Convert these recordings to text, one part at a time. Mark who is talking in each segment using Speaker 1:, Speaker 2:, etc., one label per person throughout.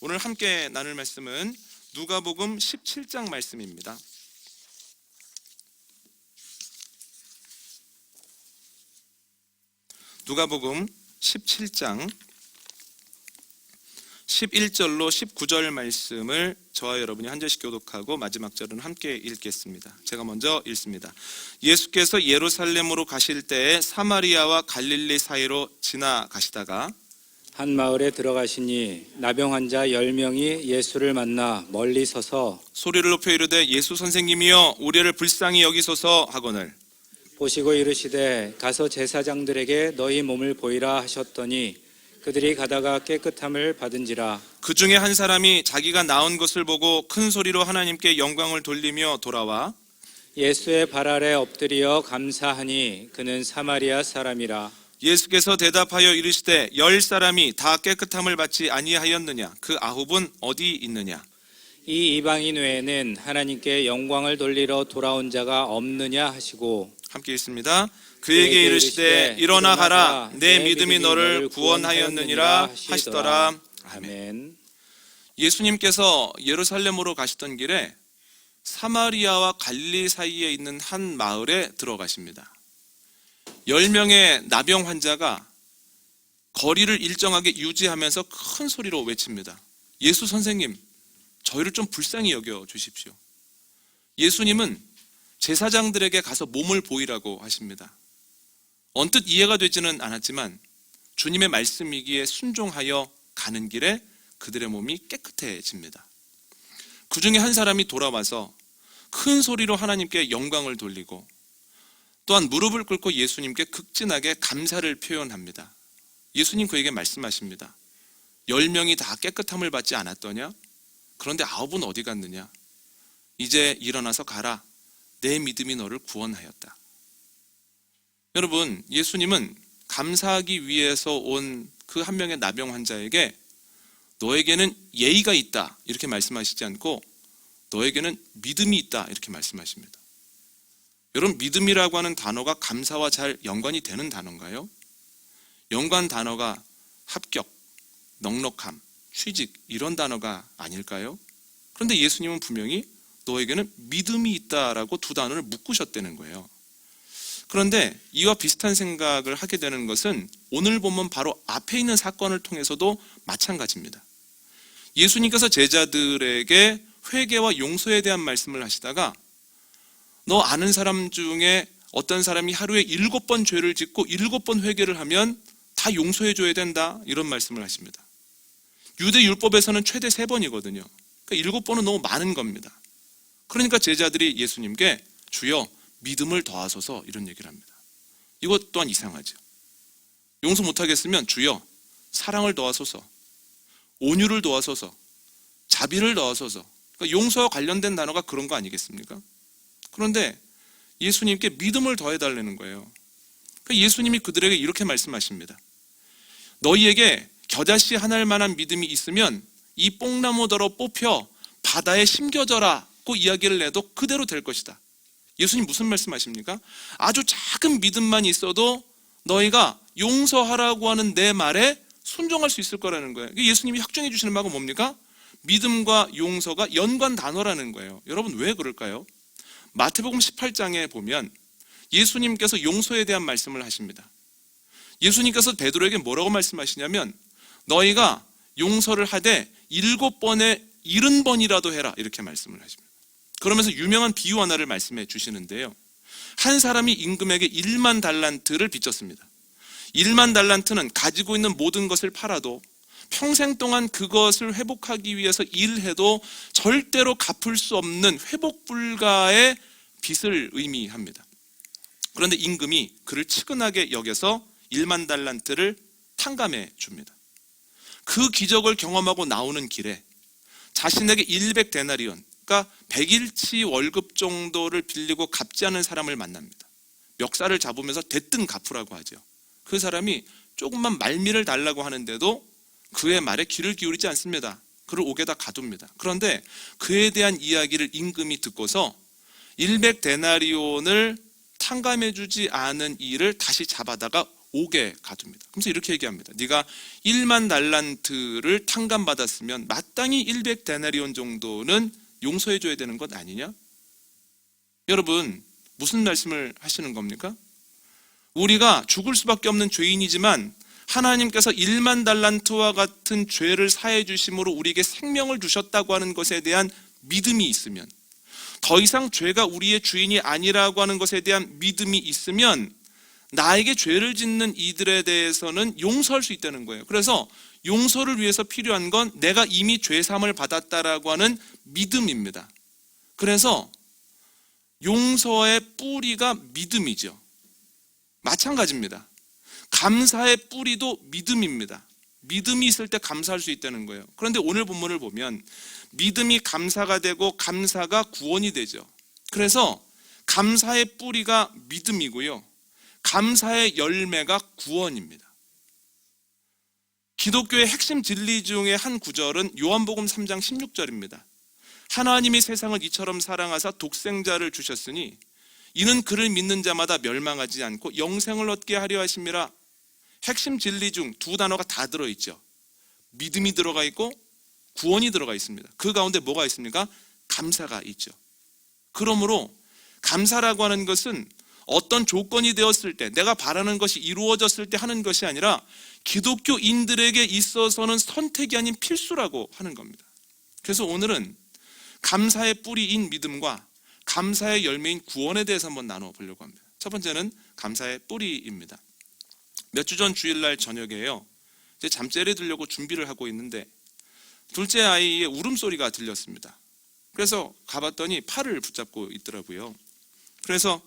Speaker 1: 오늘 함께 나눌 말씀은 누가복음 17장 말씀입니다. 누가복음 17장 11절로 19절 말씀을 저와 여러분이 한 절씩 교독하고 마지막 절은 함께 읽겠습니다. 제가 먼저 읽습니다. 예수께서 예루살렘으로 가실 때에 사마리아와 갈릴리 사이로 지나가시다가
Speaker 2: 한 마을에 들어가시니 나병 환자 10명이 예수를 만나 멀리 서서
Speaker 1: 소리를 높여 이르되 예수 선생님이여 우리를 불쌍히 여기소서 하거늘
Speaker 2: 보시고 이르시되 가서 제사장들에게 너희 몸을 보이라 하셨더니 그들이 가다가 깨끗함을 받은지라.
Speaker 1: 그 중에 한 사람이 자기가 나은 것을 보고 큰 소리로 하나님께 영광을 돌리며 돌아와
Speaker 2: 예수의 발 아래 엎드려 감사하니 그는 사마리아 사람이라.
Speaker 1: 예수께서 대답하여 이르시되 10사람이 다 깨끗함을 받지 아니하였느냐 그 9은 어디 있느냐.
Speaker 2: 이 이방인 외에는 하나님께 영광을 돌리러 돌아온 자가 없느냐 하시고
Speaker 1: 함께 읽습니다. 그에게 이르시되 일어나 가라 내 믿음이 너를 구원하였느니라 하시더라.
Speaker 2: 아멘.
Speaker 1: 예수님께서 예루살렘으로 가시던 길에 사마리아와 갈릴리 사이에 있는 한 마을에 들어가십니다. 10명의 나병 환자가 거리를 일정하게 유지하면서 큰 소리로 외칩니다. 예수 선생님, 저희를 좀 불쌍히 여겨 주십시오. 예수님은 제사장들에게 가서 몸을 보이라고 하십니다. 언뜻 이해가 되지는 않았지만 주님의 말씀이기에 순종하여 가는 길에 그들의 몸이 깨끗해집니다. 그 중에 한 사람이 돌아와서 큰 소리로 하나님께 영광을 돌리고 또한 무릎을 꿇고 예수님께 극진하게 감사를 표현합니다. 예수님 그에게 말씀하십니다. 10명이 다 깨끗함을 받지 않았더냐? 그런데 9은 어디 갔느냐? 이제 일어나서 가라. 내 믿음이 너를 구원하였다. 여러분, 예수님은 감사하기 위해서 온 그 한 명의 나병 환자에게 너에게는 예의가 있다 이렇게 말씀하시지 않고 너에게는 믿음이 있다 이렇게 말씀하십니다. 여러분, 믿음이라고 하는 단어가 감사와 잘 연관이 되는 단어인가요? 연관 단어가 합격, 넉넉함, 취직 이런 단어가 아닐까요? 그런데 예수님은 분명히 너에게는 믿음이 있다라고 두 단어를 묶으셨다는 거예요. 그런데 이와 비슷한 생각을 하게 되는 것은 오늘 보면 바로 앞에 있는 사건을 통해서도 마찬가지입니다. 예수님께서 제자들에게 회개와 용서에 대한 말씀을 하시다가 너 아는 사람 중에 어떤 사람이 하루에 7번 죄를 짓고 7번 회개를 하면 다 용서해 줘야 된다 이런 말씀을 하십니다. 유대 율법에서는 최대 3번이거든요. 그러니까 7번은 너무 많은 겁니다. 그러니까 제자들이 예수님께 주여 믿음을 더하소서 이런 얘기를 합니다. 이것 또한 이상하죠. 용서 못하겠으면 주여 사랑을 더하소서, 온유를 더하소서, 자비를 더하소서. 그러니까 용서와 관련된 단어가 그런 거 아니겠습니까? 그런데 예수님께 믿음을 더해달라는 거예요. 그러니까 예수님이 그들에게 이렇게 말씀하십니다. 너희에게 겨자씨 하나일 만한 믿음이 있으면 이 뽕나무더러 뽑혀 바다에 심겨져라고 이야기를 해도 그대로 될 것이다. 예수님 무슨 말씀하십니까? 아주 작은 믿음만 있어도 너희가 용서하라고 하는 내 말에 순종할 수 있을 거라는 거예요. 예수님이 확정해 주시는 바가 뭡니까? 믿음과 용서가 연관 단어라는 거예요. 여러분 왜 그럴까요? 마태복음 18장에 보면 예수님께서 용서에 대한 말씀을 하십니다. 예수님께서 베드로에게 뭐라고 말씀하시냐면 너희가 용서를 하되 7번에 70번이라도 해라 이렇게 말씀을 하십니다. 그러면서 유명한 비유 하나를 말씀해 주시는데요. 한 사람이 임금에게 1만 달란트를 빚졌습니다. 1만 달란트는 가지고 있는 모든 것을 팔아도 평생 동안 그것을 회복하기 위해서 일해도 절대로 갚을 수 없는 회복 불가의 빚을 의미합니다. 그런데 임금이 그를 측은하게 여겨서 1만 달란트를 탕감해 줍니다. 그 기적을 경험하고 나오는 길에 자신에게 100데나리온, 그러니까 100일치 월급 정도를 빌리고 갚지 않은 사람을 만납니다. 멱살을 잡으면서 대뜸 갚으라고 하죠. 그 사람이 조금만 말미를 달라고 하는데도 그의 말에 귀를 기울이지 않습니다. 그를 옥에다 가둡니다. 그런데 그에 대한 이야기를 임금이 듣고서 100데나리온을 탕감해주지 않은 이를 다시 잡아다가 옥에 가둡니다. 그래서 이렇게 얘기합니다. 네가 1만 달란트를 탕감받았으면 마땅히 100데나리온 정도는 용서해 줘야 되는 것 아니냐? 여러분, 무슨 말씀을 하시는 겁니까? 우리가 죽을 수밖에 없는 죄인이지만 하나님께서 1만 달란트와 같은 죄를 사해 주심으로 우리에게 생명을 주셨다고 하는 것에 대한 믿음이 있으면, 더 이상 죄가 우리의 주인이 아니라고 하는 것에 대한 믿음이 있으면 나에게 죄를 짓는 이들에 대해서는 용서할 수 있다는 거예요. 그래서 용서를 위해서 필요한 건 내가 이미 죄사함을 받았다라고 하는 믿음입니다. 그래서 용서의 뿌리가 믿음이죠. 마찬가지입니다. 감사의 뿌리도 믿음입니다. 믿음이 있을 때 감사할 수 있다는 거예요. 그런데 오늘 본문을 보면 믿음이 감사가 되고 감사가 구원이 되죠. 그래서 감사의 뿌리가 믿음이고요, 감사의 열매가 구원입니다. 기독교의 핵심 진리 중에 한 구절은 요한복음 3장 16절입니다. 하나님이 세상을 이처럼 사랑하사 독생자를 주셨으니 이는 그를 믿는 자마다 멸망하지 않고 영생을 얻게 하려 하심이라. 핵심 진리 중 두 단어가 다 들어있죠. 믿음이 들어가 있고 구원이 들어가 있습니다. 그 가운데 뭐가 있습니까? 감사가 있죠. 그러므로 감사라고 하는 것은 어떤 조건이 되었을 때, 내가 바라는 것이 이루어졌을 때 하는 것이 아니라 기독교인들에게 있어서는 선택이 아닌 필수라고 하는 겁니다. 그래서 오늘은 감사의 뿌리인 믿음과 감사의 열매인 구원에 대해서 한번 나눠보려고 합니다. 첫 번째는 감사의 뿌리입니다. 몇 주 전 주일날 저녁에요, 이제 잠자리에 들려고 준비를 하고 있는데 둘째 아이의 울음소리가 들렸습니다. 그래서 가봤더니 팔을 붙잡고 있더라고요. 그래서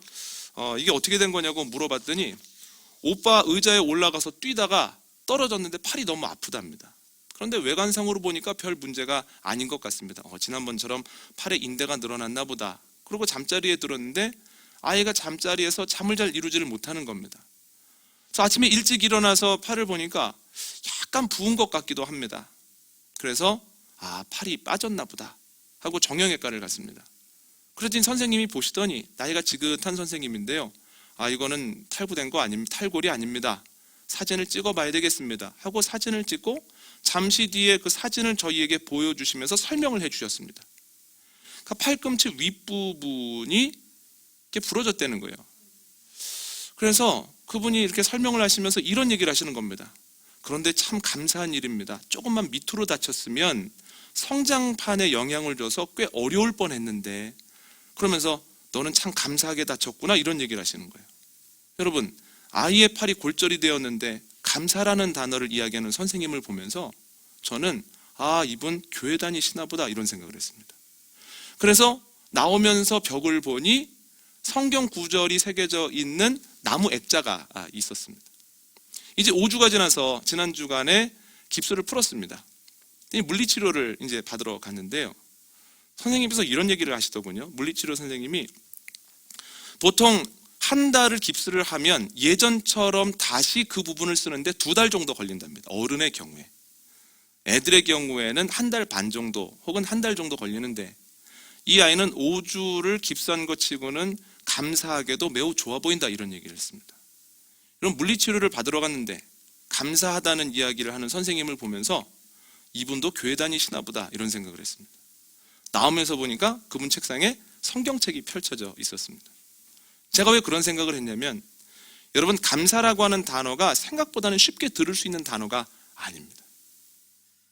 Speaker 1: 이게 어떻게 된 거냐고 물어봤더니 오빠 의자에 올라가서 뛰다가 떨어졌는데 팔이 너무 아프답니다. 그런데 외관상으로 보니까 별 문제가 아닌 것 같습니다. 지난번처럼 팔에 인대가 늘어났나 보다. 그리고 잠자리에 들었는데 아이가 잠자리에서 잠을 잘 이루지를 못하는 겁니다. 그래서 아침에 일찍 일어나서 팔을 보니까 약간 부은 것 같기도 합니다. 그래서 팔이 빠졌나 보다 하고 정형외과를 갔습니다. 그랬더니 선생님이 보시더니, 나이가 지긋한 선생님인데요, 이거는 탈구된 거 아닙니다. 탈골이 아닙니다. 사진을 찍어봐야 되겠습니다 하고 사진을 찍고 잠시 뒤에 그 사진을 저희에게 보여주시면서 설명을 해주셨습니다. 그러니까 팔꿈치 윗부분이 이렇게 부러졌다는 거예요. 그래서 그분이 이렇게 설명을 하시면서 이런 얘기를 하시는 겁니다. 그런데 참 감사한 일입니다. 조금만 밑으로 다쳤으면 성장판에 영향을 줘서 꽤 어려울 뻔했는데, 그러면서 너는 참 감사하게 다쳤구나, 이런 얘기를 하시는 거예요. 여러분, 아이의 팔이 골절이 되었는데 감사라는 단어를 이야기하는 선생님을 보면서 저는 이분 교회 다니시나 보다, 이런 생각을 했습니다. 그래서 나오면서 벽을 보니 성경 구절이 새겨져 있는 나무 액자가 있었습니다. 이제 5주가 지나서 지난 주간에 깁스를 풀었습니다. 물리치료를 이제 받으러 갔는데요, 선생님께서 이런 얘기를 하시더군요. 물리치료 선생님이 보통 한 달을 깁스를 하면 예전처럼 다시 그 부분을 쓰는데 2달 정도 걸린답니다. 어른의 경우에. 애들의 경우에는 1달 반 정도 혹은 1달 정도 걸리는데, 이 아이는 5주를 깁스한 것 치고는 감사하게도 매우 좋아 보인다, 이런 얘기를 했습니다. 이런 물리치료를 받으러 갔는데 감사하다는 이야기를 하는 선생님을 보면서 이분도 교회 다니시나 보다, 이런 생각을 했습니다. 나오면서 보니까 그분 책상에 성경책이 펼쳐져 있었습니다. 제가 왜 그런 생각을 했냐면, 여러분, 감사라고 하는 단어가 생각보다는 쉽게 들을 수 있는 단어가 아닙니다.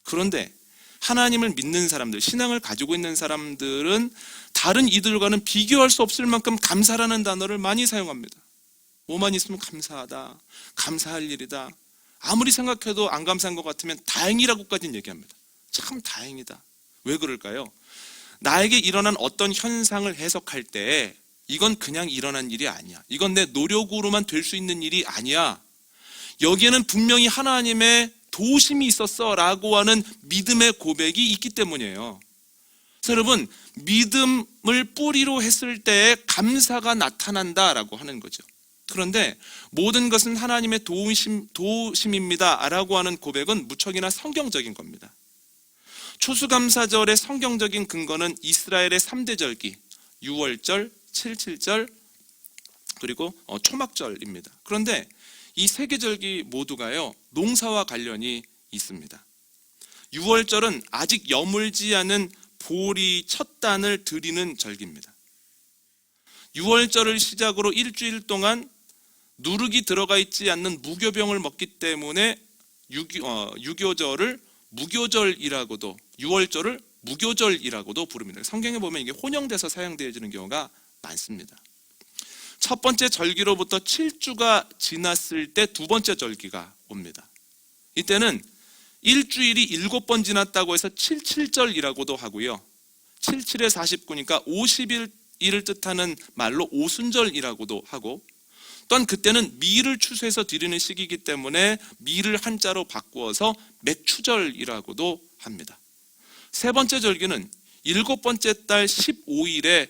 Speaker 1: 그런데 하나님을 믿는 사람들, 신앙을 가지고 있는 사람들은 다른 이들과는 비교할 수 없을 만큼 감사라는 단어를 많이 사용합니다. 뭐만 있으면 감사하다, 감사할 일이다. 아무리 생각해도 안 감사한 것 같으면 다행이라고까지는 얘기합니다. 참 다행이다. 왜 그럴까요? 나에게 일어난 어떤 현상을 해석할 때 이건 그냥 일어난 일이 아니야, 이건 내 노력으로만 될 수 있는 일이 아니야, 여기에는 분명히 하나님의 도우심이 있었어 라고 하는 믿음의 고백이 있기 때문이에요. 그래서 여러분, 믿음을 뿌리로 했을 때 감사가 나타난다라고 하는 거죠. 그런데 모든 것은 하나님의 도우심입니다 라고 하는 고백은 무척이나 성경적인 겁니다. 추수감사절의 성경적인 근거는 이스라엘의 3대 절기, 6월절, 7.7절, 그리고 초막절입니다. 그런데 이 세 계절기 모두가요, 농사와 관련이 있습니다. 유월절은 아직 여물지 않은 보리 첫 단을 드리는 절기입니다. 유월절을 시작으로 일주일 동안 누룩이 들어가 있지 않는 무교병을 먹기 때문에 유교절을 무교절이라고도, 유월절을 무교절이라고도 부릅니다. 성경에 보면 이게 혼용돼서 사용되어지는 경우가 많습니다. 첫 번째 절기로부터 7주가 지났을 때 두 번째 절기가 옵니다. 이때는 일주일이 7번 지났다고 해서 77절이라고도 하고요, 77에 49니까 50일을 뜻하는 말로 오순절이라고도 하고, 또한 그때는 밀을 추수해서 드리는 시기이기 때문에 밀을 한자로 바꾸어서 맥추절이라고도 합니다. 세 번째 절기는 7번째 달 15일에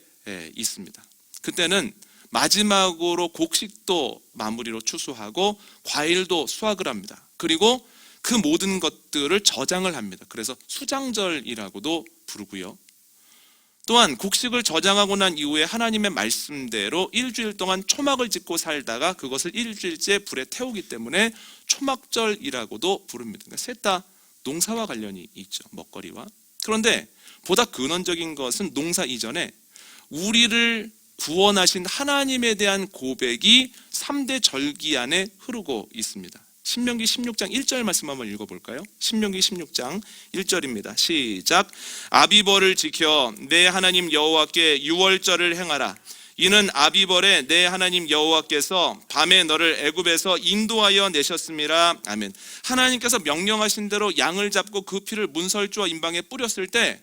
Speaker 1: 있습니다. 그때는 마지막으로 곡식도 마무리로 추수하고 과일도 수확을 합니다. 그리고 그 모든 것들을 저장을 합니다. 그래서 수장절이라고도 부르고요. 또한 곡식을 저장하고 난 이후에 하나님의 말씀대로 일주일 동안 초막을 짓고 살다가 그것을 일주일째 불에 태우기 때문에 초막절이라고도 부릅니다. 그러니까 셋 다 농사와 관련이 있죠, 먹거리와. 그런데 보다 근원적인 것은 농사 이전에 우리를 구원하신 하나님에 대한 고백이 3대 절기 안에 흐르고 있습니다. 신명기 16장 1절 말씀 한번 읽어볼까요? 신명기 16장 1절입니다. 시작. 아비벌을 지켜 내 하나님 여호와께 유월절을 행하라. 이는 아비벌에 내 하나님 여호와께서 밤에 너를 애굽에서 인도하여 내셨음이라. 아멘. 하나님께서 명령하신 대로 양을 잡고 그 피를 문설주와 임방에 뿌렸을 때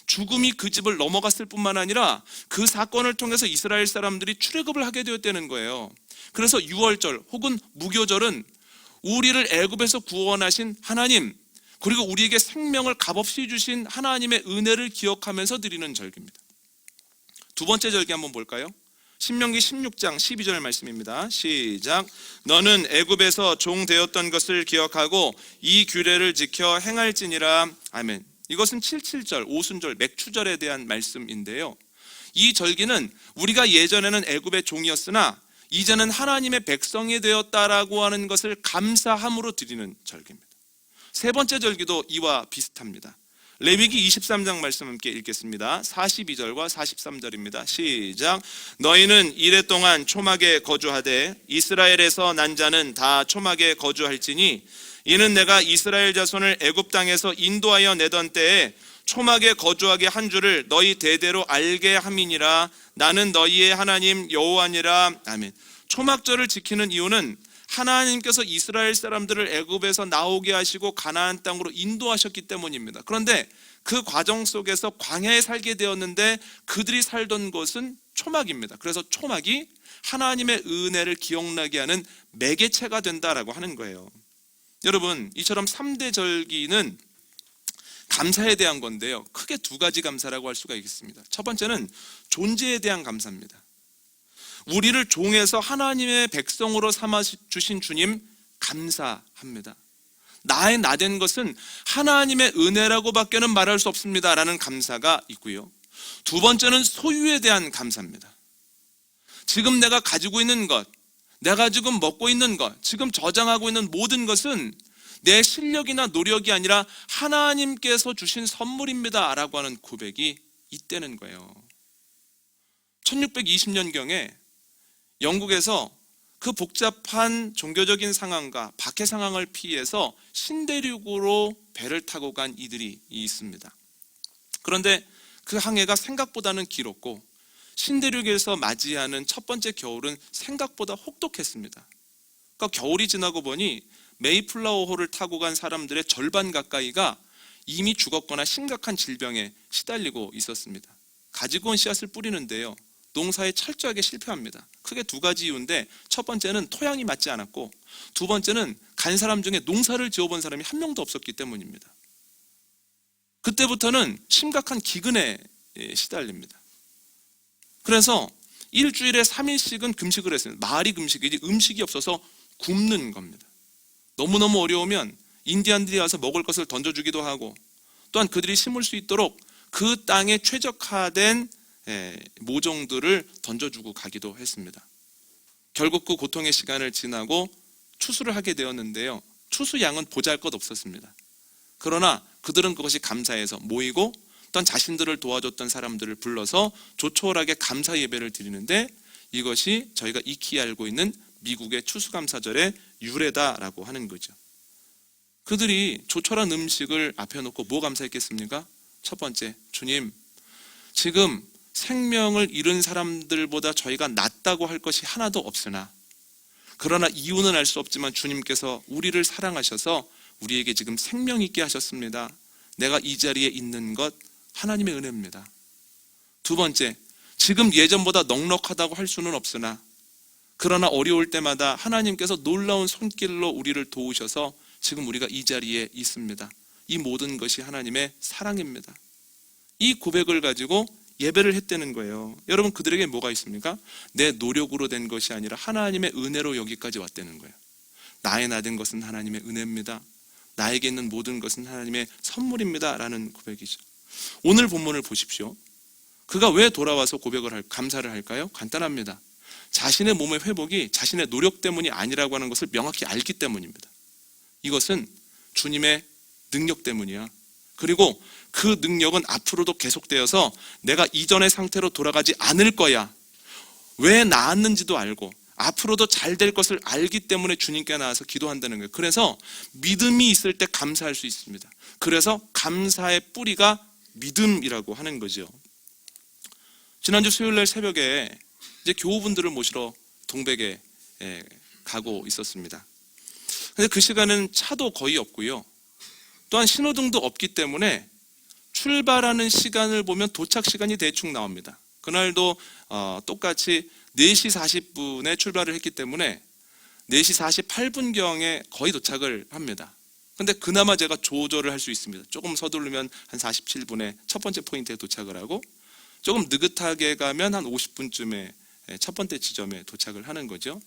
Speaker 1: 죽음이 그 집을 넘어갔을 뿐만 아니라 그 사건을 통해서 이스라엘 사람들이 출애굽을 하게 되었다는 거예요. 그래서 유월절 혹은 무교절은 우리를 애굽에서 구원하신 하나님, 그리고 우리에게 생명을 값없이 주신 하나님의 은혜를 기억하면서 드리는 절기입니다. 두 번째 절기 한번 볼까요? 신명기 16장 12절 말씀입니다. 시작. 너는 애굽에서 종 되었던 것을 기억하고 이 규례를 지켜 행할지니라. 아멘. 이것은 77절, 오순절, 맥추절에 대한 말씀인데요, 이 절기는 우리가 예전에는 애굽의 종이었으나 이제는 하나님의 백성이 되었다라고 하는 것을 감사함으로 드리는 절기입니다. 세 번째 절기도 이와 비슷합니다. 레위기 23장 말씀 함께 읽겠습니다. 42절과 43절입니다. 시작. 너희는 이레 동안 초막에 거주하되 이스라엘에서 난 자는 다 초막에 거주할지니 이는 내가 이스라엘 자손을 애굽 땅에서 인도하여 내던 때에 초막에 거주하게 한 줄을 너희 대대로 알게 함이니라. 나는 너희의 하나님 여호와니라. 아멘. 초막절을 지키는 이유는 하나님께서 이스라엘 사람들을 애굽에서 나오게 하시고 가나안 땅으로 인도하셨기 때문입니다. 그런데 그 과정 속에서 광야에 살게 되었는데 그들이 살던 곳은 초막입니다. 그래서 초막이 하나님의 은혜를 기억나게 하는 매개체가 된다라고 하는 거예요. 여러분, 이처럼 3대 절기는 감사에 대한 건데요, 크게 두 가지 감사라고 할 수가 있겠습니다. 첫 번째는 존재에 대한 감사입니다. 우리를 종에서 하나님의 백성으로 삼아 주신 주님 감사합니다. 나의 나된 것은 하나님의 은혜라고밖에는 말할 수 없습니다라는 감사가 있고요, 두 번째는 소유에 대한 감사입니다. 지금 내가 가지고 있는 것, 내가 지금 먹고 있는 것, 지금 저장하고 있는 모든 것은 내 실력이나 노력이 아니라 하나님께서 주신 선물입니다 라고 하는 고백이 있다는 거예요. 1620년경에 영국에서 그 복잡한 종교적인 상황과 박해 상황을 피해서 신대륙으로 배를 타고 간 이들이 있습니다. 그런데 그 항해가 생각보다는 길었고 신대륙에서 맞이하는 첫 번째 겨울은 생각보다 혹독했습니다. 그러니까 겨울이 지나고 보니 메이플라워호를 타고 간 사람들의 절반 가까이가 이미 죽었거나 심각한 질병에 시달리고 있었습니다. 가지고 온 씨앗을 뿌리는데요, 농사에 철저하게 실패합니다. 크게 두 가지 이유인데, 첫 번째는 토양이 맞지 않았고, 두 번째는 간 사람 중에 농사를 지어본 사람이 한 명도 없었기 때문입니다. 그때부터는 심각한 기근에 시달립니다. 그래서 일주일에 3일씩은 금식을 했습니다. 말이 금식이지 음식이 없어서 굶는 겁니다. 너무너무 어려우면 인디안들이 와서 먹을 것을 던져주기도 하고, 또한 그들이 심을 수 있도록 그 땅에 최적화된 모종들을 던져주고 가기도 했습니다. 결국 그 고통의 시간을 지나고 추수를 하게 되었는데요. 추수 양은 보잘것 없었습니다. 그러나 그들은 그것이 감사해서 모이고 또한 자신들을 도와줬던 사람들을 불러서 조촐하게 감사 예배를 드리는데, 이것이 저희가 익히 알고 있는 미국의 추수감사절의 유래다라고 하는 거죠. 그들이 조촐한 음식을 앞에 놓고 뭐 감사했겠습니까? 첫 번째, 주님, 지금 생명을 잃은 사람들보다 저희가 낫다고 할 것이 하나도 없으나, 그러나 이유는 알 수 없지만 주님께서 우리를 사랑하셔서 우리에게 지금 생명 있게 하셨습니다. 내가 이 자리에 있는 것 하나님의 은혜입니다. 두 번째, 지금 예전보다 넉넉하다고 할 수는 없으나 그러나 어려울 때마다 하나님께서 놀라운 손길로 우리를 도우셔서 지금 우리가 이 자리에 있습니다. 이 모든 것이 하나님의 사랑입니다. 이 고백을 가지고 예배를 했다는 거예요. 여러분, 그들에게 뭐가 있습니까? 내 노력으로 된 것이 아니라 하나님의 은혜로 여기까지 왔다는 거예요. 나의 나 된 것은 하나님의 은혜입니다. 나에게 있는 모든 것은 하나님의 선물입니다 라는 고백이죠. 오늘 본문을 보십시오. 그가 왜 돌아와서 감사를 할까요? 간단합니다. 자신의 몸의 회복이 자신의 노력 때문이 아니라고 하는 것을 명확히 알기 때문입니다. 이것은 주님의 능력 때문이야. 그리고 그 능력은 앞으로도 계속되어서 내가 이전의 상태로 돌아가지 않을 거야. 왜 나았는지도 알고 앞으로도 잘 될 것을 알기 때문에 주님께 나와서 기도한다는 거예요. 그래서 믿음이 있을 때 감사할 수 있습니다. 그래서 감사의 뿌리가 믿음이라고 하는 거죠. 지난주 수요일날 새벽에 이제 교우분들을 모시러 동백에 가고 있었습니다. 근데 그 시간은 차도 거의 없고요. 또한 신호등도 없기 때문에 출발하는 시간을 보면 도착 시간이 대충 나옵니다. 그날도 똑같이 4시 40분에 출발을 했기 때문에 4시 48분경에 거의 도착을 합니다. 근데 그나마 제가 조절을 할 수 있습니다. 조금 서두르면 한 47분에 첫 번째 포인트에 도착을 하고, 조금 느긋하게 가면 한 50분쯤에 첫 번째 지점에 도착을 하는 거죠.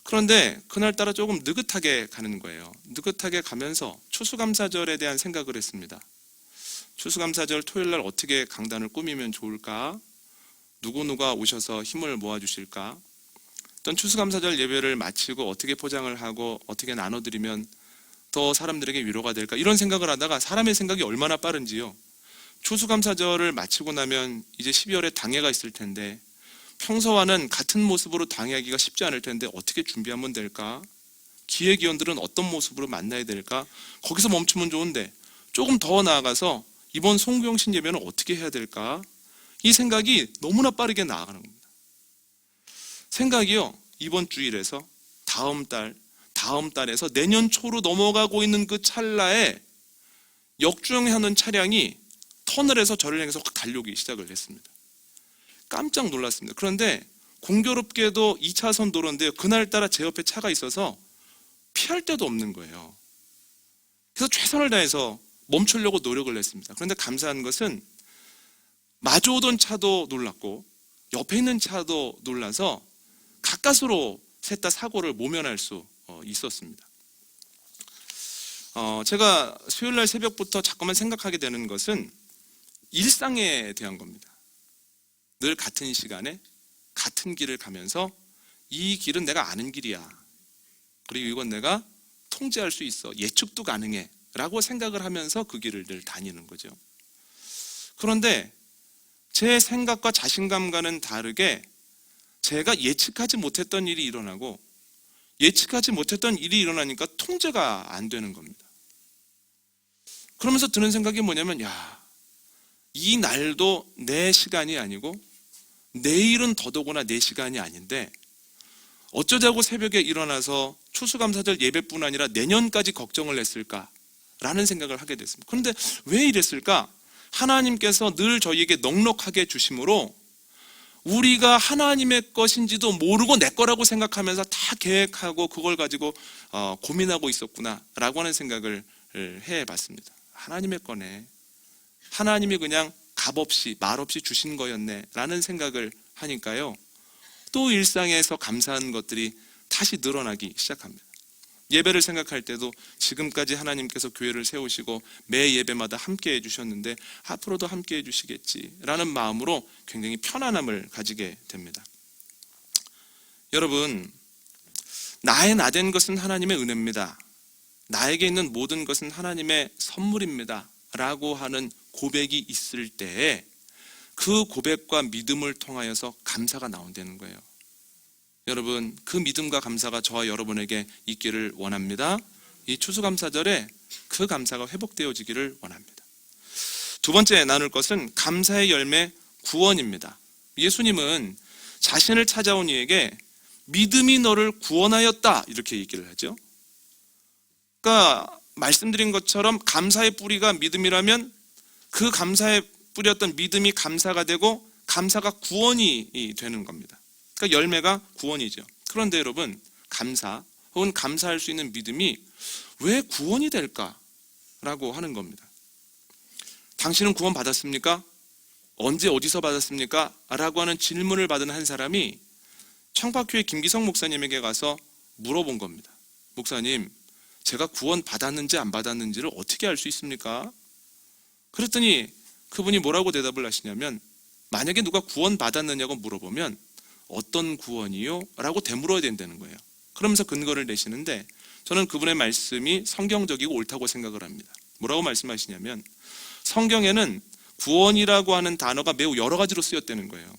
Speaker 1: 그런데 그날따라 조금 느긋하게 가는 거예요. 느긋하게 가면서 추수감사절에 대한 생각을 했습니다. 추수감사절 토요일날 어떻게 강단을 꾸미면 좋을까? 누구누가 오셔서 힘을 모아주실까? 어떤 추수감사절 예배를 마치고 어떻게 포장을 하고 어떻게 나눠드리면 더 사람들에게 위로가 될까? 이런 생각을 하다가 사람의 생각이 얼마나 빠른지요. 추수감사절을 마치고 나면 이제 12월에 당회가 있을 텐데 평소와는 같은 모습으로 당회하기가 쉽지 않을 텐데 어떻게 준비하면 될까? 기획위원들은 어떤 모습으로 만나야 될까? 거기서 멈추면 좋은데 조금 더 나아가서 이번 송구영신 예배는 어떻게 해야 될까? 이 생각이 너무나 빠르게 나아가는 겁니다. 생각이요, 이번 주일에서 다음 달에서 내년 초로 넘어가고 있는 그 찰나에 역주행하는 차량이 터널에서 저를 향해서 확 달려오기 시작을 했습니다. 깜짝 놀랐습니다. 그런데 공교롭게도 2차선 도로인데요, 그날따라 제 옆에 차가 있어서 피할 데도 없는 거예요. 그래서 최선을 다해서 멈추려고 노력을 했습니다. 그런데 감사한 것은 마주오던 차도 놀랐고 옆에 있는 차도 놀라서 가까스로 셋 다 사고를 모면할 수 있었습니다. 제가 수요일날 새벽부터 자꾸만 생각하게 되는 것은 일상에 대한 겁니다. 늘 같은 시간에 같은 길을 가면서 이 길은 내가 아는 길이야. 그리고 이건 내가 통제할 수 있어. 예측도 가능해. 라고 생각을 하면서 그 길을 늘 다니는 거죠. 그런데 제 생각과 자신감과는 다르게 제가 예측하지 못했던 일이 일어나고, 예측하지 못했던 일이 일어나니까 통제가 안 되는 겁니다. 그러면서 드는 생각이 뭐냐면, 이 날도 내 시간이 아니고 내일은 더더구나 내 시간이 아닌데 어쩌자고 새벽에 일어나서 추수감사절 예배뿐 아니라 내년까지 걱정을 했을까라는 생각을 하게 됐습니다. 그런데 왜 이랬을까? 하나님께서 늘 저희에게 넉넉하게 주심으로 우리가 하나님의 것인지도 모르고 내 거라고 생각하면서 다 계획하고 그걸 가지고 고민하고 있었구나라고 하는 생각을 해봤습니다. 하나님의 거네. 하나님이 그냥 값없이 말없이 주신 거였네 라는 생각을 하니까요, 또 일상에서 감사한 것들이 다시 늘어나기 시작합니다. 예배를 생각할 때도 지금까지 하나님께서 교회를 세우시고 매 예배마다 함께 해주셨는데 앞으로도 함께 해주시겠지라는 마음으로 굉장히 편안함을 가지게 됩니다. 여러분, 나의 나된 것은 하나님의 은혜입니다. 나에게 있는 모든 것은 하나님의 선물입니다. 라고 하는 고백이 있을 때에 그 고백과 믿음을 통하여서 감사가 나온다는 거예요. 여러분, 그 믿음과 감사가 저와 여러분에게 있기를 원합니다. 이 추수감사절에 그 감사가 회복되어지기를 원합니다. 두 번째 나눌 것은 감사의 열매 구원입니다. 예수님은 자신을 찾아온 이에게 믿음이 너를 구원하였다 이렇게 얘기를 하죠. 그러니까 말씀드린 것처럼 감사의 뿌리가 믿음이라면 그 감사의 뿌렸던 믿음이 감사가 되고 감사가 구원이 되는 겁니다. 그러니까 열매가 구원이죠. 그런데 여러분, 감사 혹은 감사할 수 있는 믿음이 왜 구원이 될까라고 하는 겁니다. 당신은 구원 받았습니까? 언제 어디서 받았습니까? 라고 하는 질문을 받은 한 사람이 청파교회 김기성 목사님에게 가서 물어본 겁니다. 목사님, 제가 구원 받았는지 안 받았는지를 어떻게 알 수 있습니까? 그랬더니 그분이 뭐라고 대답을 하시냐면, 만약에 누가 구원 받았느냐고 물어보면 어떤 구원이요? 라고 되물어야 된다는 거예요. 그러면서 근거를 내시는데 저는 그분의 말씀이 성경적이고 옳다고 생각을 합니다. 뭐라고 말씀하시냐면, 성경에는 구원이라고 하는 단어가 매우 여러 가지로 쓰였다는 거예요.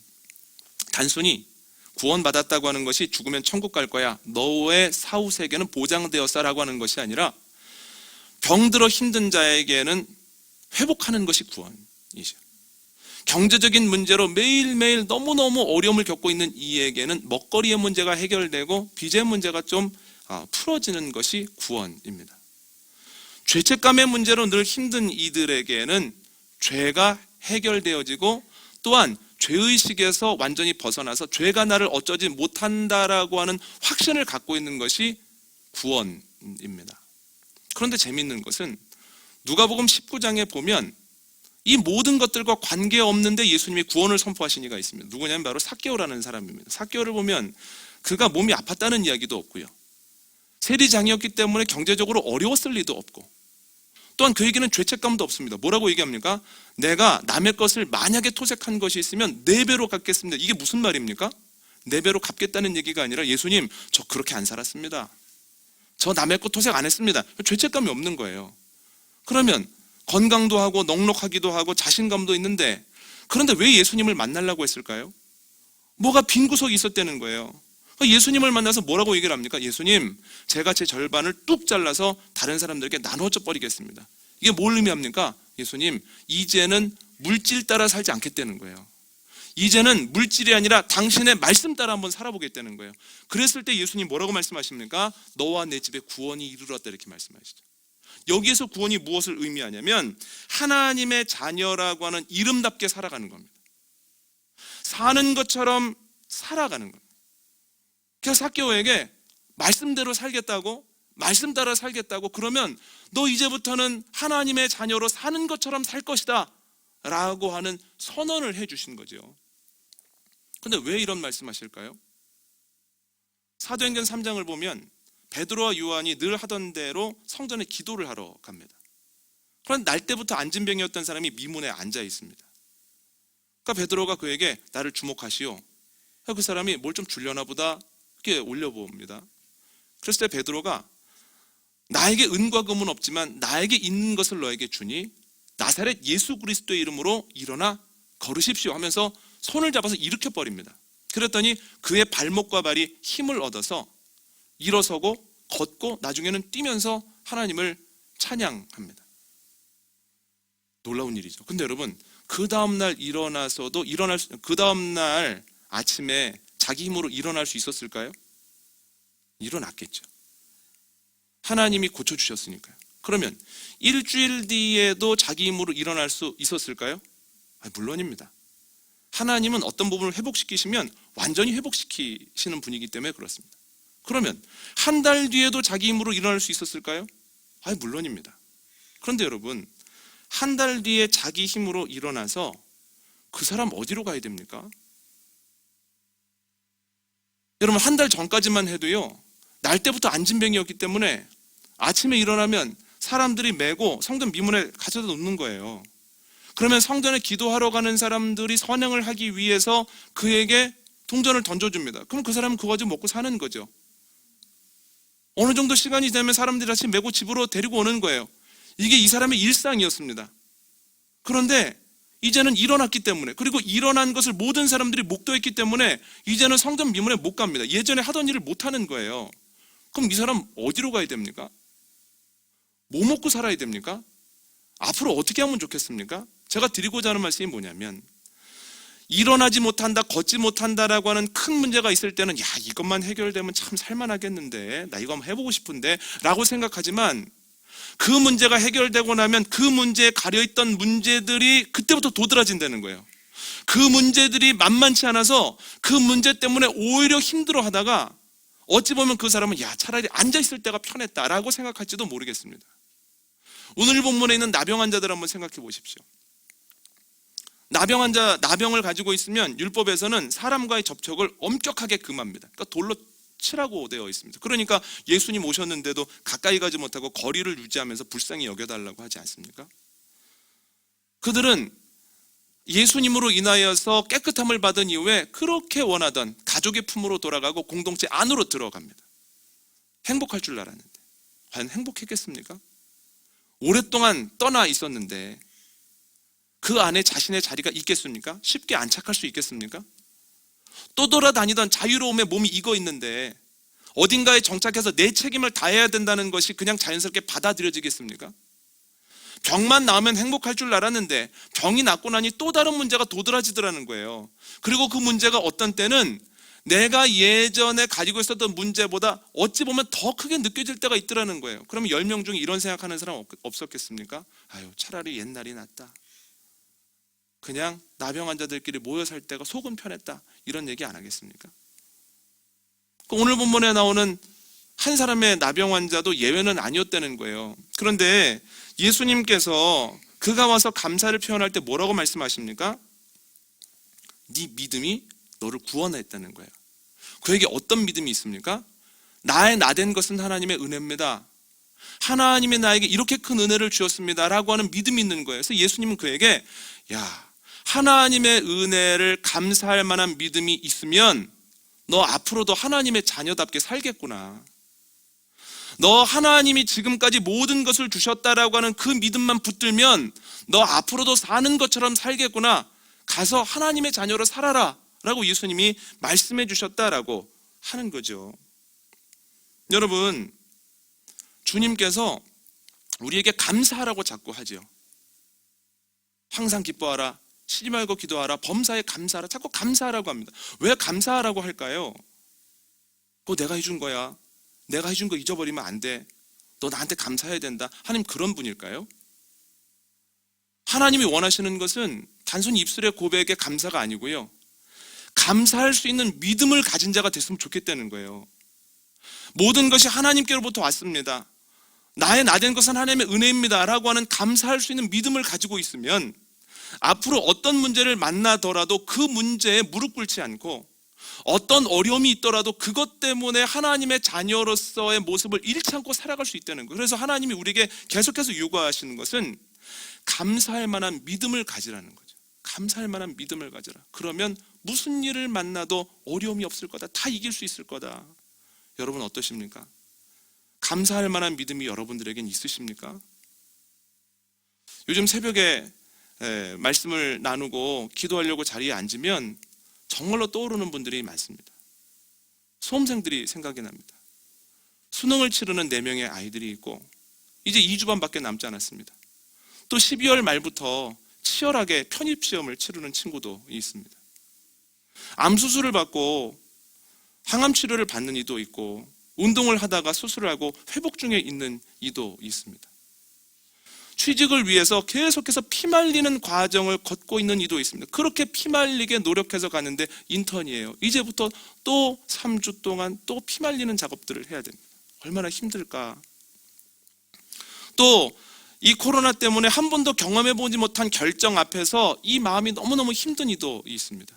Speaker 1: 단순히 구원받았다고 하는 것이 죽으면 천국 갈 거야, 너의 사후세계는 보장되었어라고 하는 것이 아니라 병들어 힘든 자에게는 회복하는 것이 구원이죠. 경제적인 문제로 매일매일 너무너무 어려움을 겪고 있는 이에게는 먹거리의 문제가 해결되고 빚의 문제가 좀 풀어지는 것이 구원입니다. 죄책감의 문제로 늘 힘든 이들에게는 죄가 해결되어지고 또한 죄의식에서 완전히 벗어나서 죄가 나를 어쩌지 못한다라고 하는 확신을 갖고 있는 것이 구원입니다. 그런데 재미있는 것은 누가복음 19장에 보면 이 모든 것들과 관계없는데 예수님이 구원을 선포하신 이가 있습니다. 누구냐면 바로 삭개오라는 사람입니다. 삭개오를 보면 그가 몸이 아팠다는 이야기도 없고요, 세리장이었기 때문에 경제적으로 어려웠을 리도 없고, 또한 그에게는 죄책감도 없습니다. 뭐라고 얘기합니까? 내가 남의 것을 만약에 토색한 것이 있으면 4배로 갚겠습니다. 이게 무슨 말입니까? 4배로 갚겠다는 얘기가 아니라, 예수님, 저 그렇게 안 살았습니다. 저 남의 것 토색 안 했습니다. 죄책감이 없는 거예요. 그러면 건강도 하고 넉넉하기도 하고 자신감도 있는데, 그런데 왜 예수님을 만나려고 했을까요? 뭐가 빈 구석이 있었다는 거예요. 예수님을 만나서 뭐라고 얘기를 합니까? 예수님, 제가 제 절반을 뚝 잘라서 다른 사람들에게 나눠줘 버리겠습니다. 이게 뭘 의미합니까? 예수님, 이제는 물질 따라 살지 않겠다는 거예요. 이제는 물질이 아니라 당신의 말씀 따라 한번 살아보겠다는 거예요. 그랬을 때 예수님 뭐라고 말씀하십니까? 너와 내 집에 구원이 이르렀다 이렇게 말씀하시죠. 여기에서 구원이 무엇을 의미하냐면 하나님의 자녀라고 하는 이름답게 살아가는 겁니다. 사는 것처럼 살아가는 겁니다. 그래서 삭개오에게 말씀대로 살겠다고, 말씀 따라 살겠다고, 그러면 너 이제부터는 하나님의 자녀로 사는 것처럼 살 것이다 라고 하는 선언을 해주신 거죠. 그런데 왜 이런 말씀하실까요? 사도행전 3장을 보면 베드로와 요한이 늘 하던 대로 성전에 기도를 하러 갑니다. 그런데 날 때부터 안진병이었던 사람이 미문에 앉아 있습니다. 그러니까 베드로가 그에게 나를 주목하시오. 그 사람이 뭘 좀 줄려나 보다 이렇게 올려봅니다. 그랬을 때 베드로가 나에게 은과 금은 없지만 나에게 있는 것을 너에게 주니 나사렛 예수 그리스도의 이름으로 일어나 걸으십시오 하면서 손을 잡아서 일으켜 버립니다. 그랬더니 그의 발목과 발이 힘을 얻어서 일어서고 걷고 나중에는 뛰면서 하나님을 찬양합니다. 놀라운 일이죠. 근데 여러분, 그 다음날 일어나서도 그 다음날 아침에 자기 힘으로 일어날 수 있었을까요? 일어났겠죠. 하나님이 고쳐주셨으니까요. 그러면 일주일 뒤에도 자기 힘으로 일어날 수 있었을까요? 물론입니다. 하나님은 어떤 부분을 회복시키시면 완전히 회복시키시는 분이기 때문에 그렇습니다. 그러면 한 달 뒤에도 자기 힘으로 일어날 수 있었을까요? 물론입니다. 그런데 여러분, 한 달 뒤에 자기 힘으로 일어나서 그 사람 어디로 가야 됩니까? 여러분, 한 달 전까지만 해도요, 날 때부터 안진병이었기 때문에 아침에 일어나면 사람들이 메고 성전 미문에 가져다 놓는 거예요. 그러면 성전에 기도하러 가는 사람들이 선행을 하기 위해서 그에게 동전을 던져줍니다. 그럼 그 사람은 그거 가지고 먹고 사는 거죠. 어느 정도 시간이 되면 사람들이 다시 메고 집으로 데리고 오는 거예요. 이게 이 사람의 일상이었습니다. 그런데 이제는 일어났기 때문에, 그리고 일어난 것을 모든 사람들이 목도했기 때문에 이제는 성전 미문에 못 갑니다. 예전에 하던 일을 못 하는 거예요. 그럼 이 사람 어디로 가야 됩니까? 뭐 먹고 살아야 됩니까? 앞으로 어떻게 하면 좋겠습니까? 제가 드리고자 하는 말씀이 뭐냐면, 일어나지 못한다, 걷지 못한다라고 하는 큰 문제가 있을 때는 야, 이것만 해결되면 참 살만하겠는데, 나 이거 한번 해보고 싶은데 라고 생각하지만, 그 문제가 해결되고 나면 그 문제에 가려있던 문제들이 그때부터 도드라진다는 거예요. 그 문제들이 만만치 않아서 그 문제 때문에 오히려 힘들어하다가 어찌 보면 그 사람은 야, 차라리 앉아있을 때가 편했다라고 생각할지도 모르겠습니다. 오늘 본문에 있는 나병 환자들 한번 생각해 보십시오. 나병 환자, 나병을 가지고 있으면 율법에서는 사람과의 접촉을 엄격하게 금합니다. 그러니까 돌로 치라고 되어 있습니다. 그러니까 예수님 오셨는데도 가까이 가지 못하고 거리를 유지하면서 불쌍히 여겨달라고 하지 않습니까? 그들은 예수님으로 인하여서 깨끗함을 받은 이후에 그렇게 원하던 가족의 품으로 돌아가고 공동체 안으로 들어갑니다. 행복할 줄 알았는데 과연 행복했겠습니까? 오랫동안 떠나 있었는데 그 안에 자신의 자리가 있겠습니까? 쉽게 안착할 수 있겠습니까? 또 돌아다니던 자유로움에 몸이 익어 있는데 어딘가에 정착해서 내 책임을 다해야 된다는 것이 그냥 자연스럽게 받아들여지겠습니까? 병만 나으면 행복할 줄 알았는데 병이 낫고 나니 또 다른 문제가 도드라지더라는 거예요. 그리고 그 문제가 어떤 때는 내가 예전에 가지고 있었던 문제보다 어찌 보면 더 크게 느껴질 때가 있더라는 거예요. 그러면 10명 중에 이런 생각하는 사람 없었겠습니까? 아유, 차라리 옛날이 낫다. 그냥 나병 환자들끼리 모여 살 때가 속은 편했다. 이런 얘기 안 하겠습니까? 오늘 본문에 나오는 한 사람의 나병 환자도 예외는 아니었다는 거예요. 그런데 예수님께서 그가 와서 감사를 표현할 때 뭐라고 말씀하십니까? 네 믿음이 너를 구원했다는 거예요. 그에게 어떤 믿음이 있습니까? 나의 나된 것은 하나님의 은혜입니다. 하나님이 나에게 이렇게 큰 은혜를 주었습니다 라고 하는 믿음이 있는 거예요. 그래서 예수님은 그에게 야, 하나님의 은혜를 감사할 만한 믿음이 있으면 너 앞으로도 하나님의 자녀답게 살겠구나. 너 하나님이 지금까지 모든 것을 주셨다라고 하는 그 믿음만 붙들면 너 앞으로도 사는 것처럼 살겠구나. 가서 하나님의 자녀로 살아라 라고 예수님이 말씀해 주셨다라고 하는 거죠. 여러분, 주님께서 우리에게 감사하라고 자꾸 하죠. 항상 기뻐하라, 쉬지 말고 기도하라, 범사에 감사하라, 자꾸 감사하라고 합니다. 왜 감사하라고 할까요? 그거 내가 해준 거야. 내가 해준 거 잊어버리면 안 돼. 너 나한테 감사해야 된다. 하나님 그런 분일까요? 하나님이 원하시는 것은 단순히 입술의 고백의 감사가 아니고요, 감사할 수 있는 믿음을 가진 자가 됐으면 좋겠다는 거예요. 모든 것이 하나님께로부터 왔습니다. 나의 나된 것은 하나님의 은혜입니다 라고 하는 감사할 수 있는 믿음을 가지고 있으면 앞으로 어떤 문제를 만나더라도 그 문제에 무릎 꿇지 않고 어떤 어려움이 있더라도 그것 때문에 하나님의 자녀로서의 모습을 잃지 않고 살아갈 수 있다는 거예요. 그래서 하나님이 우리에게 계속해서 요구하시는 것은 감사할 만한 믿음을 가지라는 거죠. 감사할 만한 믿음을 가져라. 그러면 무슨 일을 만나도 어려움이 없을 거다. 다 이길 수 있을 거다. 여러분 어떠십니까? 감사할 만한 믿음이 여러분들에겐 있으십니까? 요즘 새벽에 말씀을 나누고 기도하려고 자리에 앉으면 정말로 떠오르는 분들이 많습니다. 수험생들이 생각이 납니다. 수능을 치르는 4명의 아이들이 있고 이제 2주 반밖에 남지 않았습니다. 또 12월 말부터 치열하게 편입시험을 치르는 친구도 있습니다. 암수술을 받고 항암치료를 받는 이도 있고 운동을 하다가 수술을 하고 회복 중에 있는 이도 있습니다. 취직을 위해서 계속해서 피말리는 과정을 걷고 있는 이도 있습니다. 그렇게 피말리게 노력해서 가는데 인턴이에요. 이제부터 또 3주 동안 또 피말리는 작업들을 해야 됩니다. 얼마나 힘들까. 또 이 코로나 때문에 한 번도 경험해보지 못한 결정 앞에서 이 마음이 너무너무 힘든 이도 있습니다.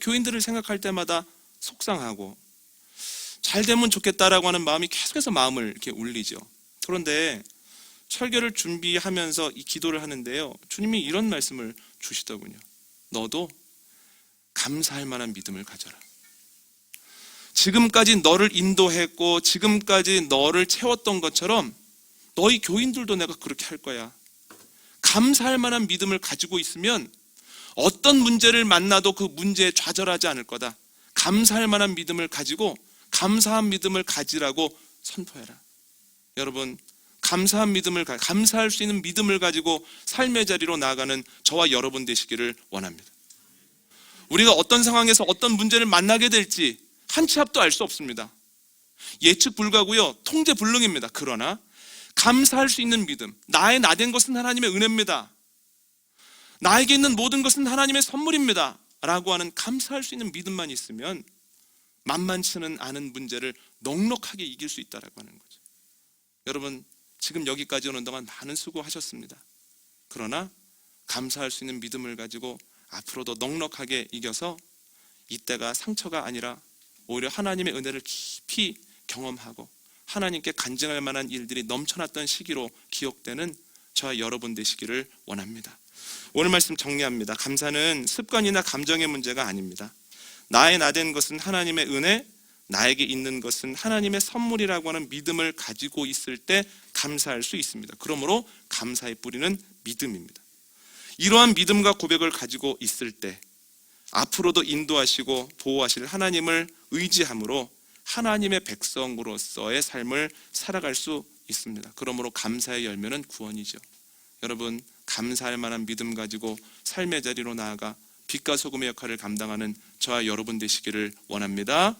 Speaker 1: 교인들을 생각할 때마다 속상하고 잘 되면 좋겠다라고 하는 마음이 계속해서 마음을 이렇게 울리죠. 그런데 설교를 준비하면서 이 기도를 하는데요, 주님이 이런 말씀을 주시더군요. 너도 감사할 만한 믿음을 가져라. 지금까지 너를 인도했고 지금까지 너를 채웠던 것처럼 너희 교인들도 내가 그렇게 할 거야. 감사할 만한 믿음을 가지고 있으면 어떤 문제를 만나도 그 문제에 좌절하지 않을 거다. 감사할 만한 믿음을 가지고 감사한 믿음을 가지라고 선포해라. 여러분, 감사할 수 있는 믿음을 가지고 삶의 자리로 나아가는 저와 여러분 되시기를 원합니다. 우리가 어떤 상황에서 어떤 문제를 만나게 될지 한 치 앞도 알 수 없습니다. 예측 불가고요, 통제 불능입니다. 그러나 감사할 수 있는 믿음, 나의 나된 것은 하나님의 은혜입니다. 나에게 있는 모든 것은 하나님의 선물입니다 라고 하는 감사할 수 있는 믿음만 있으면 만만치는 않은 문제를 넉넉하게 이길 수 있다라고 하는 거죠. 여러분, 지금 여기까지 오는 동안 많은 수고하셨습니다. 그러나 감사할 수 있는 믿음을 가지고 앞으로도 넉넉하게 이겨서 이때가 상처가 아니라 오히려 하나님의 은혜를 깊이 경험하고 하나님께 간증할 만한 일들이 넘쳐났던 시기로 기억되는 저와 여러분 되시기를 원합니다. 오늘 말씀 정리합니다. 감사는 습관이나 감정의 문제가 아닙니다. 나의 나된 것은 하나님의 은혜, 나에게 있는 것은 하나님의 선물이라고 하는 믿음을 가지고 있을 때 감사할 수 있습니다. 그러므로 감사의 뿌리는 믿음입니다. 이러한 믿음과 고백을 가지고 있을 때 앞으로도 인도하시고 보호하실 하나님을 의지함으로 하나님의 백성으로서의 삶을 살아갈 수 있습니다. 그러므로 감사의 열매는 구원이죠. 여러분, 감사할 만한 믿음 가지고 삶의 자리로 나아가 빛과 소금의 역할을 감당하는 저와 여러분 되시기를 원합니다.